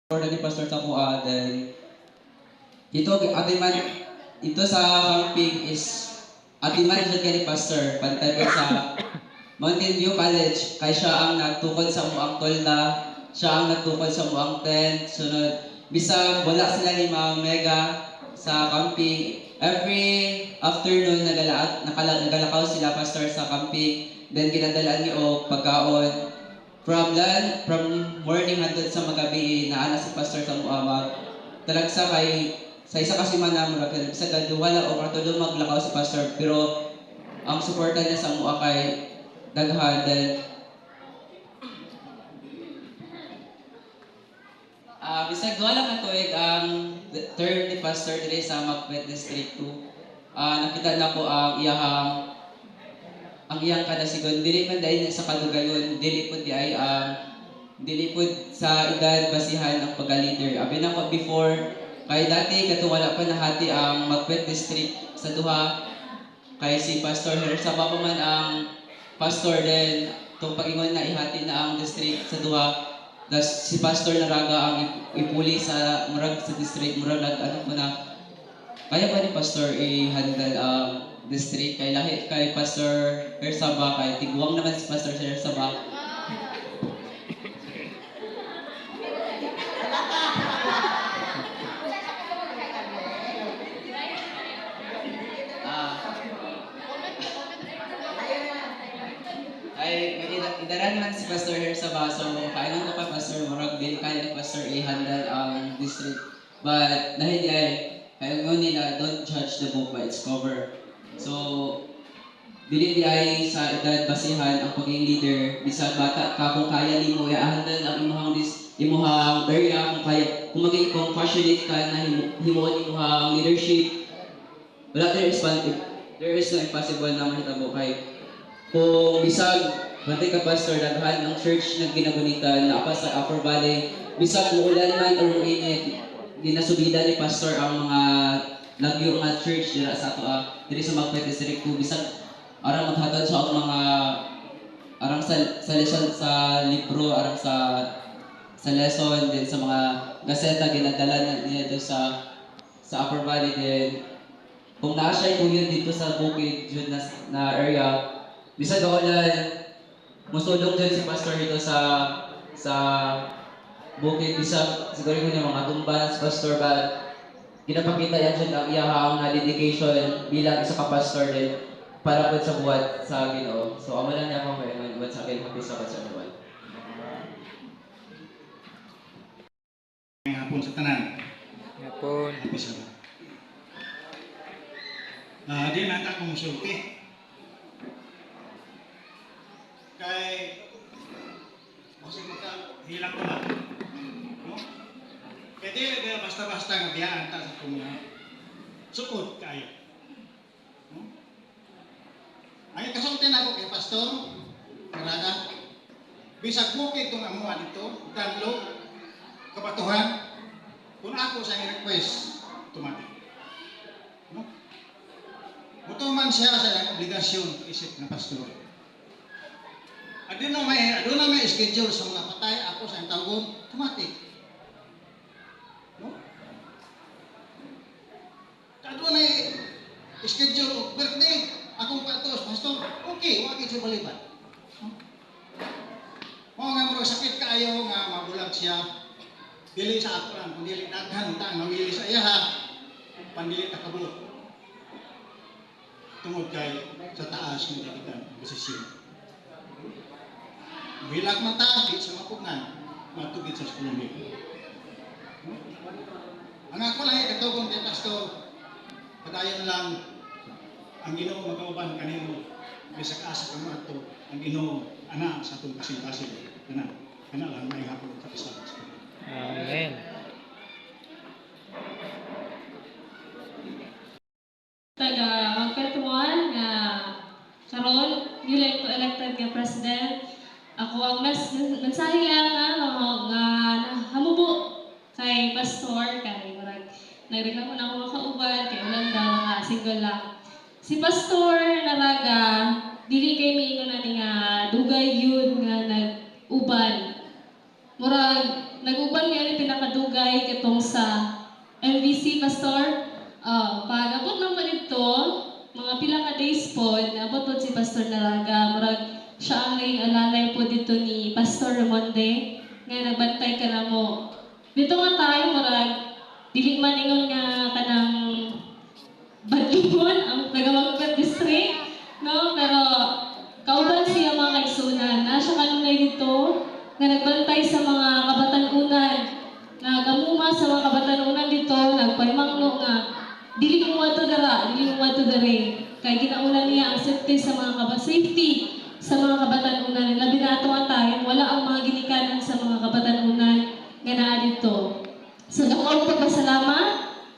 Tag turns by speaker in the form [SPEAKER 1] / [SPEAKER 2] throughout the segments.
[SPEAKER 1] Order ni Pastor Tapua, then dito atiman ito sa camping is atiman siya kay ni Pastor pantay ko sa Mountain View College kay siya ang nagtukod sa muang tolda, siya ang nagtukod sa muang tent, sunod bisag wala sila ni Ma'am Mega sa camping. Every afternoon nagalakaw sila Pastor sa camping, then ginadalaan ni og pagkaon. From morning hangtod sa magabi naa na si Pastor sa muamag. Talagsa kay sa isa kasi mana mura kay sa wala o katulong maglakaw si Pastor pero ang suporta niya sa mua kay daghan then bisag wala ka tuig ang term ni Pastor diri sa Macbeth District 2. Nakita na ko ang iyang kadasigon dili man dahil sa kadugayon dili pud di ay dili pud sa edad basihan ang pagka-leader. Abi na ko before kay dati kato wala pa nahati ang Macbeth District sa duha kay si Pastor Hersa pa man ang pastor then tong pag-ingon na ihati na ang district sa duha. Das si Pastor Naraga ang ipuli sa murag sa district murag ano ko na kaya ba ni Pastor i-handle ang district kay lahi kay Pastor Hersaba kay tiguang naman si Pastor Hersaba. Ay idaran man si Pastor Hersaba so kailan ko pa Pastor murag din kaya ni Pastor i-handle ang district but dahil ay kaya nila don't judge the book by its cover. So, dili di ay sa edad basihan ang pagiging leader. Bisag bata ka kung kaya nimo i-handle ang imuhang area kung kaya kung maging compassionate ka na himuon imuhang leadership. Wala there is no impossible na mahitabo kay kung bisag bantay ka Pastor daghan ang church na ginagunitan na apa sa Upper Valley bisag muulan man o init ginasubida ni Pastor ang mga lagyo nga church dira sa ato diri sa Macbeth District 2 bisag aram maghatag sa mga arang sa lesson sa libro arang sa lesson din sa mga gaseta ginadala niya do sa Upper Valley din kung naa siya yun dito sa bukid yun na area bisag ako na musudong dyan si Pastor dito sa bukid bisag siguro ko niya mga tumbas Pastor ba ginapakita yan siya ang iyahang na dedication bilang isa ka pastor din para po sa buhat sa Ginoo. So amo lang niya ako may buhat sa akin happy sa buhat.
[SPEAKER 2] Ngayong hapon sa tanan.
[SPEAKER 3] Hapon.
[SPEAKER 2] Happy sa buhat. Di nata kong sulti. Kay kasi hilang ko ba? No? Kaya di basta-basta nga biyaan ta sa kumuha. Sukod kayo. No? Ay kasultin ako kay Pastor Naraga. Bisag bukid itong amuan dito, Danlo, Kabatuhan, kung ako sa request, automatic. No? Mutuman siya sa obligasyon isip na pastor. Aduna may schedule sa mga patay, ako sa tawgon, automatic. No? Aduna may schedule o birthday, akong patos, pastor, okay, wag siya baliban. No? Mga nga mga sakit kaayo nga mabulag siya, dili sa ato lang, kung dili daghan ta mawili sa iya ha, pandili ta kabulot. Tungod kay sa taas ng kita posisyon. Bilag mata, di sa mapugnan, matugid sa skulumi. Ang ako lang ikatugong kay Pastor, padayon lang ang Ginoo magauban kanimo bisag asa ka mo ato ang Ginoo ana sa atong kasing-kasing kana lang may hapon sa Kristo.
[SPEAKER 3] Amen.
[SPEAKER 4] Taga magkatuan nga karon newly elected nga president ako ang mensahe lang nga hamubo kay pastor kay murag nagreklamo na ako makauban kay ulan daw nga single lang si Pastor Naraga dili kay miingon na nga dugay yun nga nag-uban murag nag-uban nga ni pinakadugay barangay katong sa MVC Pastor. Pag abot naman ito, mga pila ka days po, abot po si Pastor Naraga, murag siya ang alalay po dito ni Pastor Ramonde, nga nagbantay ka na mo. Dito nga tayo, murag, dili man ingon nga kanang badlingon ang taga-Magpat District, no? Pero kauban siya mga kaigsunan, na siya kanunay dito, nga nagbantay sa mga kabatanunan, nagamuma sa mga kabatanunan dito, nagpaymangno nga, dili mo ato dara, dili mo ato dere. Kay ginaunan niya ang safety sa mga safety sa mga kabatanunan. Labi na ato nga tayo, wala ang mga ginikanan sa mga kabatanunan nga naa dito. So, ako pagpasalamat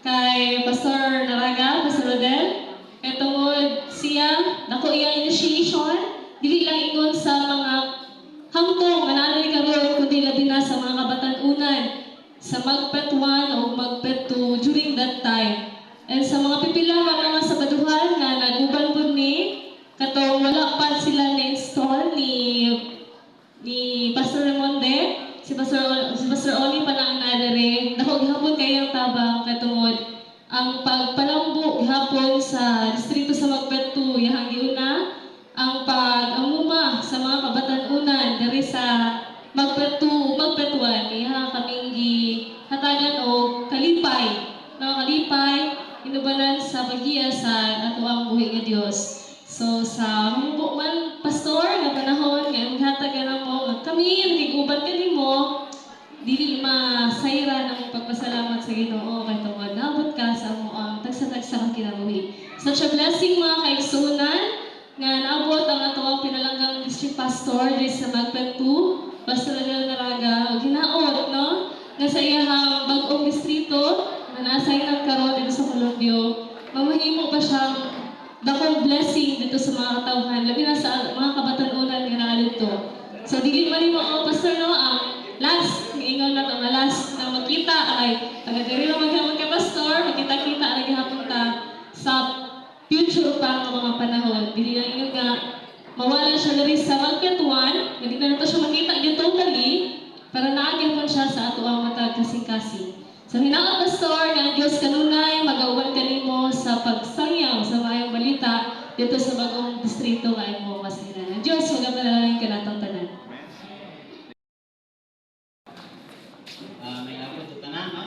[SPEAKER 4] kay Pastor Naraga, Pastor Rodel. Kaya tungod siya, dako iyang initiation, dili lang ingon sa mga hangtong nga nanay karon kundi labi na sa mga kabatanunan sa Magpet 1 o Magpet 2 during that time. And sa mga pipila mga sabaduhan na naguban po ni katong wala pa sila na-install ni Pastor Ramonde, si Pastor Oli pa lang nadere. Dako gihapon kayang tabang katungod ang pagpalambo gihapon sa distrito sa Magpet 2 yahang giuna ang pag-amuma sa mga kabatanunan diri sa Magpet 2 o Magpet 1 iha kaming gihatagan og kalipay. No, kalipay inubanan sa paggiya sa ato ang buhi nga Dios. So sa humbo man pastor nga panahon nga maghatag na mo nga kami nagiguban kanimo dili masayra ng pagpasalamat sa Ginoo kay tungod naabot ka sa amo ang tagsa-tagsa kang kinabuhi. Such a blessing mga kaigsunan nga naabot ang ato ang pinalanggang district pastor diri sa Magpet 2, Pastor Adel Naraga, ug hinaot no nga sa iyang bag-ong distrito na nasa ilang karon dito sa Colombia, mamahimo pa siyang dakong blessing dito sa mga katawhan, labi na sa mga kabatanunan nga naa dito. So dili man mo pastor no ang last ingon na ang last na makita ay taga diri na maghapon ka pastor, makita-kita ra gihapon ta sa future pa nga mga panahon. Dili na ingon nga mawala siya diri sa Magpet 1, hindi na nato siya makita gyud totally para naagyan siya sa ato ang mata kasing-kasing. So hinaot pastor nga ang Dios kanunay magauban kanimo sa pagsangyaw sa mayong balita dito sa bagong distrito nga imo masahinan. Ang Dios magapadalangin kanatong tanan.
[SPEAKER 2] May abot ito tanan, no?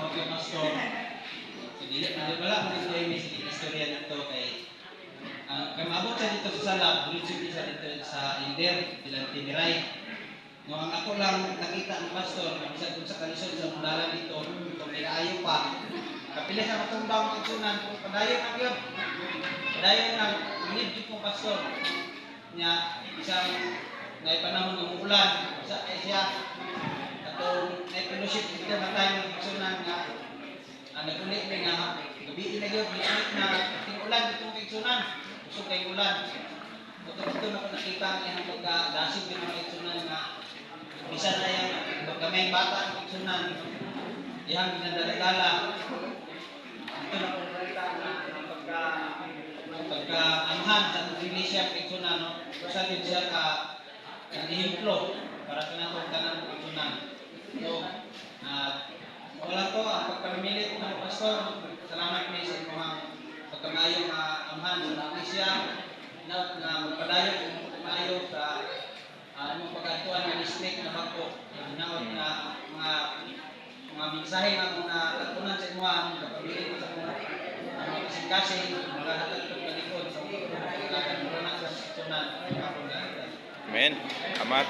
[SPEAKER 2] Okay, pastor. So, dili wala mo dito yung message istorya nito kay kamabot siya dito sa salab, diretso siya dito sa Inder, bilang tiniray. No, ang ako lang nakita ng pastor, bisag kung sa kalisod sa mundalan dito, kung may kaayo pa. Kapila sa matumbang ng sunan, kung padayon ang yun. Padayon ang minid ko pastor. Niya, isang naipanahon ng ulan, siya, atong naipinuship dito na tayo ng sunan nga, nagulit may nga, gabi na yun, na ulan dito ng sunan, gusto kay ulan. Ito na ko nakita ang iyang pagkadasig din ng sunan nga, bisa na yung pagkamay bata ng iksunan, iyang ginadala-dala. Ito na kung nakita ang pagka-amhan sa iglesia ng iksunan, no? Sa din siya ka-ihimplo para pinatong-tanan ng iksunan. So, wala to ang pagkamimilit ng pastor. Salamat kayo sa mga pagkamayong amhan sa iglesia na magpadayo sa mga pagkatuan ng district na bangko, hinaot na mga mensahe na mga katunan sa imuha, mga pabilit sa mga kasing-kasing, mga natatong kalikod sa mga sa katunan.
[SPEAKER 3] Amen. Amat.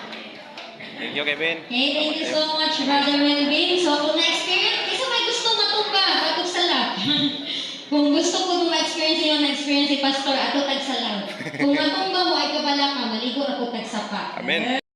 [SPEAKER 3] Thank you, Kevin.
[SPEAKER 5] Hey, thank you so much, Brother Melvin. So, kung na-experience, kasi may gusto matumba, atog salap. Kung gusto ko ma-experience yun, na-experience si Pastor, ato tag salap. Kung matumba mo ay kabala ka, maligo ako tag sapa.
[SPEAKER 3] Amen.